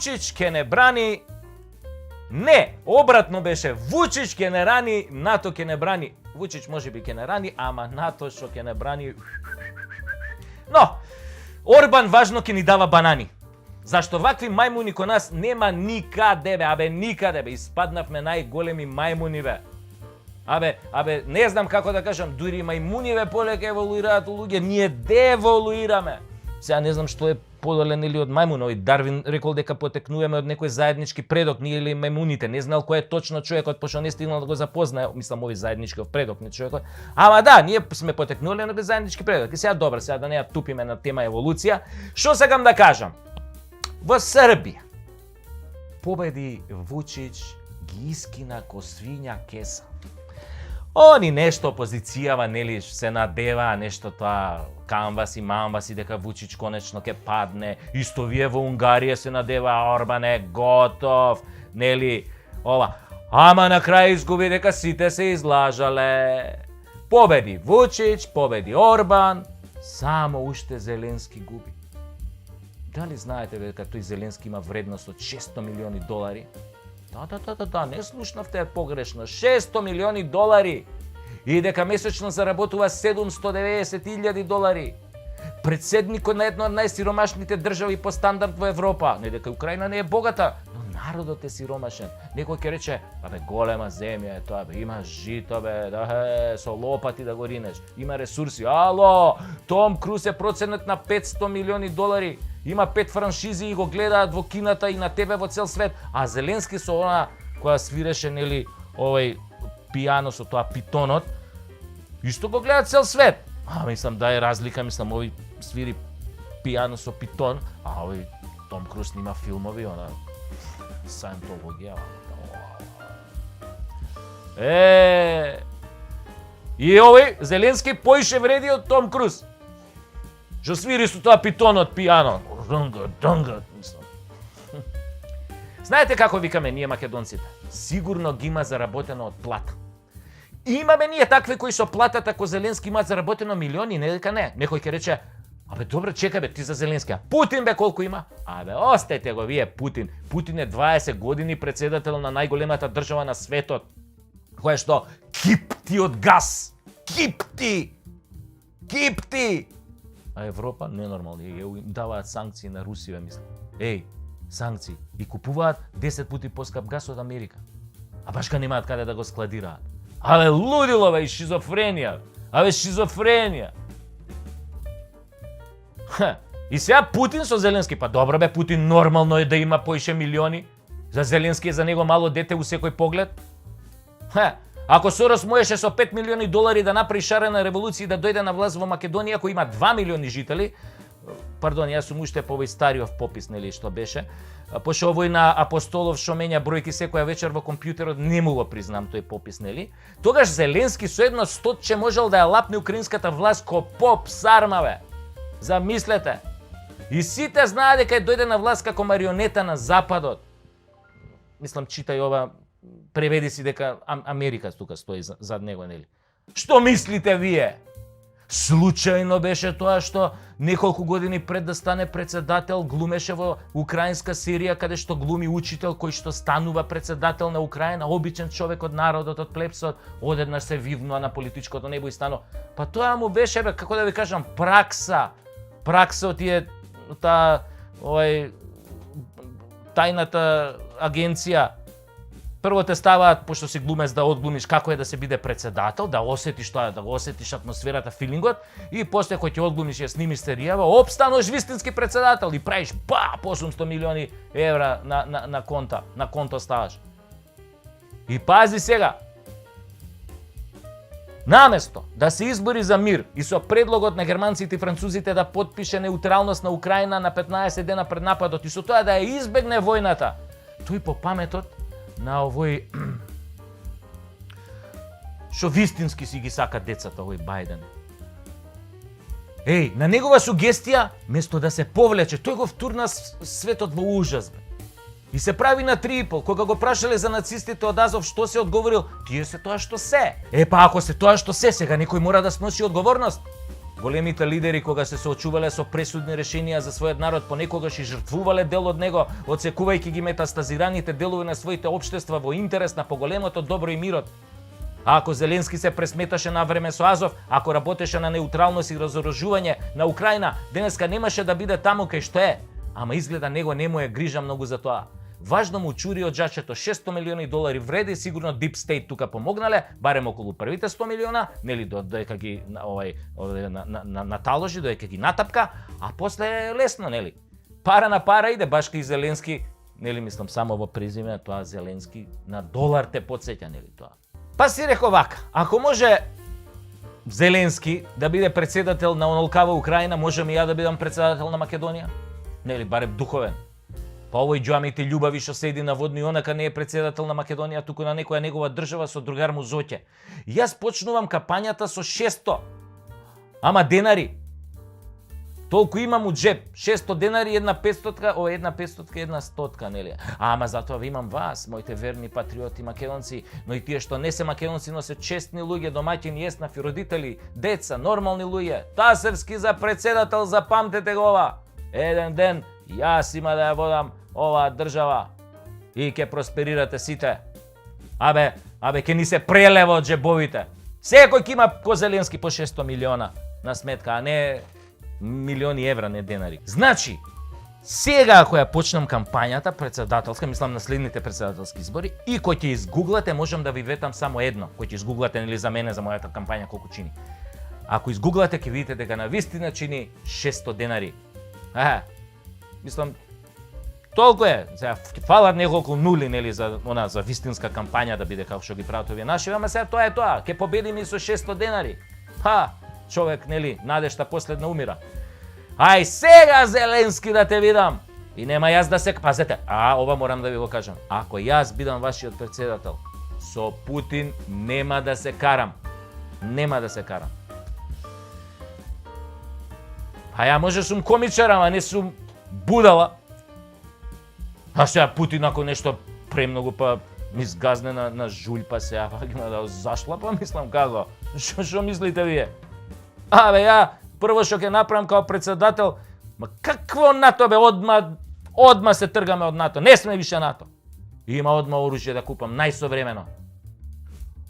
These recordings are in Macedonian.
Вучич ќе не брани. Не, обратно беше. Вучич ќе не рани, НАТО ќе не брани. Вучич можеби ќе не рани, ама НАТО што ќе не брани. Но, Орбан важно ќе ни дава банани. Зашто вакви мајмуни ко нас нема никаде, бе, никаде, бе. Испаднавме најголеми мајмуни, бе. Не знам како да кажам, дури мајмуниве полека еволуираат луѓе, ние деволуираме. Сега не знам што е подолен или од мајмуна, овој Дарвин рекол дека потекнуваме од некој заеднички предок, ние или мајмуните, не знал кој е точно човекот, пошто не стигнал да го запознае, мислам овој заедничков предок, не човекот. Ама да, ние сме потекнули на заеднички предок. И сега добро, сега да не ја тупиме на тема еволуција, што сакам да кажам? Во Србија победи Вучич, ги искина ко свиња кеса. Они нешто опозицијава, нели, се надева, нешто тоа камваси, мамваси дека Вучич конечно ќе падне. Исто вие во Унгарија се надева, Орбан е готов, нели, ова. Ама на крај изгуби дека сите се излажале. Победи Вучич, победи Орбан, само уште Зеленски губи. Дали знаете дека тој Зеленски има вредност од $600 милиони? Да, не слушнавте погрешно. $600 милиони. И дека месечно заработува $790,000. Председникот на една од најсиромашните држави по стандард во Европа. Не дека Украина не е богата, но народот е сиромашен. Некој ќе рече, голема земја е тоа, има жито, со лопати да го ринеш, има ресурси. Ало, Том Круз е проценет на $500 милиони. Има 5 франшизи и го гледаат во кината и на тебе во цел свет. А Зеленски со она која свиреше, нели, овој пијано со тоа питонот, исто го гледаат цел свет. Мислам да е разлика, мислам овој свири пијано со питон, а овој Том Круз снима филмови, она саентологија. И овој Зеленски поише вреди од Том Круз. Што свири со тоа питонот пијано. Знаете како викаме ние македонците? Сигурно ги има заработено од плата. Имаме ние такви кои со платата ко Зеленски имаат заработено милиони, не дека не. Некој ќе рече, добро, чекај ти за Зеленски. Путин колку има? Остајте го вие Путин. Путин е 20 години председател на најголемата држава на светот. Која што кипти од газ. Кипти. А Европа ненормално, им даваат санкции на Русија, мислам. Санкции. И купуваат 10 пати поскап газ од Америка. А башка немаат каде да го складираат. Лудило, и шизофренија. Шизофренија. И сега Путин со Зеленски, добро Путин нормално е да има поише милиони. За Зеленски е за него мало дете у секој поглед. Ако Сорос можеше со $5 милиони да направи шарена револуција и да дојде на власт во Македонија, кој има 2 милиони жители, пардон, јас сум уште по овој стариот попис, нели, што беше, пошто овој на Апостолов што менја бројки секоја вечер во компјутерот, не му го признам тој попис, нели? Тогаш Зеленски со едно стотче можел да ја лапне украинската власт ко поп сармаве. Замислете. И сите знаат дека дојде на власт како марионета на Западот. Мислам, читај ова, преведи си дека Америка тука стои зад него, нели? Што мислите вие? Случајно беше тоа што неколку години пред да стане председател глумеше во украинска серија каде што глуми учител кој што станува председател на Украина, обичен човек од народот, од плебсот, одеднаш се вивнува на политичкото небо и станува. Тоа му беше, како да ви кажам, пракса од тие тајната агенција. Прво те ставаат, пошто си глумец, да одглумиш како е да се биде председател, да осетиш тоа, да го осетиш атмосферата, филингот, и после кој ќе одглумиш ја снимиш серијава, стануваш вистински председател и правиш по $800 милиони на конто ставаш. И пази сега, наместо да се избори за мир и со предлогот на германците и французите да потпише неутралност на Украина на 15 дена пред нападот и со тоа да ја избегне војната, тој по паметот на овој што вистински си ги сака децата, овој Бајден. На негова сугестија, место да се повлече, тој го втурна светот во ужас. И се прави на 3,5. Кога го прашале за нацистите од Азов што се одговорил, тие се тоа што се. Ако се тоа што се, сега некој мора да сноси одговорност. Големите лидери кога се соочувале со пресудни решенија за својот народ понекогаш и жртвувале дел од него, одсекувајќи ги метастазираните делови на своите општества во интерес на поголемото добро и мирот. А ако Зеленски се пресметаше на време со Азов, ако работеше на неутралност и разоружување на Украина, денеска немаше да биде таму кај што е. Ама изгледа него не му е грижа многу за тоа. Важно му чури од джачето $600 милиони вреди, сигурно Deep State тука помогнале, барем околу првите 100 милиона, нели доека ги наталожи, доека ги натапка, а после е лесно, нели? Пара на пара иде, баш кај Зеленски, нели мислам само во презиме, тоа Зеленски на долар те потсеќа, нели тоа. Па си рекол вака, ако може Зеленски да биде председател на онолкава Украина, можем и ја да бидам председател на Македонија? Нели, барем духовен. Па овој џамите љубави што седи на водно и онака не е председател на Македонија, туку на некоја негова држава со другар му Зоќе. Јас почнувам кампањата со 600. Ама денари. Толку имам у джеб. 600 денари, една 500-ка, една 500-ка, една 100-ка, нели? Ама затоа ви имам вас, моите верни патриоти македонци, но и тие што не се македонци, но се честни луѓе, домаќини, еснафи, родители, деца, нормални луѓе. Тасевски за председател, запамтете го ова. Еден ден јас има да ја водам оваа држава и ќе просперирате сите. Абе, ќе ни се прелева од джебовите. Секој ќе има ко Зеленски по 600 милиона на сметка, а не милиони евра, не денари. Значи, сега ако ја почнам кампањата председателска, мислам на следните председателски избори, и кој ќе изгуглате, можам да ви ветам само едно, кој ќе изгуглате нели за мене, за мојата кампања колку чини. Ако изгуглате, ќе видите дека на вистина чини 600 денари. Мислам, толку е. Сега фалат неколку нули, нели, за вистинска кампања да биде како што ги прават овие наши, ама сега тоа е тоа. Ќе победиме со 600 денари. Човек, нели, надежта последна умира. Ај сега Зеленски да те видам. И нема јас да се... Пазете, ова морам да ви го кажам. Ако јас бидам вашиот председател, со Путин нема да се карам. Нема да се карам. Ја може сум комичар, ама не сум будала. А сега Путин ако нешто премногу па ми сгазне на жулј, па сега има да зашла, па мислам како. Што мислите вие? Ја прво што ќе направам као председател, какво НАТО бе, одма се тргаме од НАТО, не сме више НАТО. Има одма оружје да купам, најсовремено.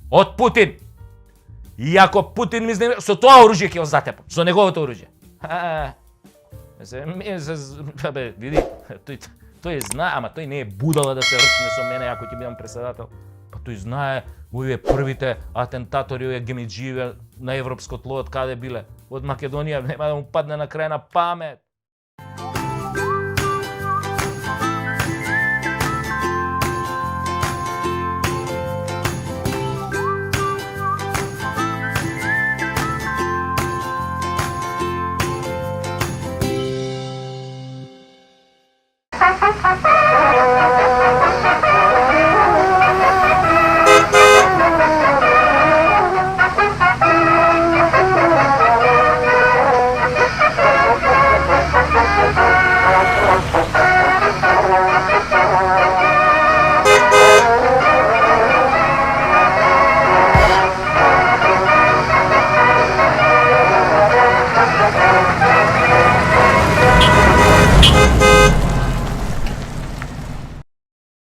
Од Путин. И ако Путин ми изнемира, со тоа оружје ќе го затепам, со неговото оружје. Види, тој знае, ама тој не е будала да се рчне со мене ако ќе бидам председател. Па тој знае овие првите атентатори, овие гемиџији на европско тло од каде биле. Од Македонија нема да му падне на крај на памет.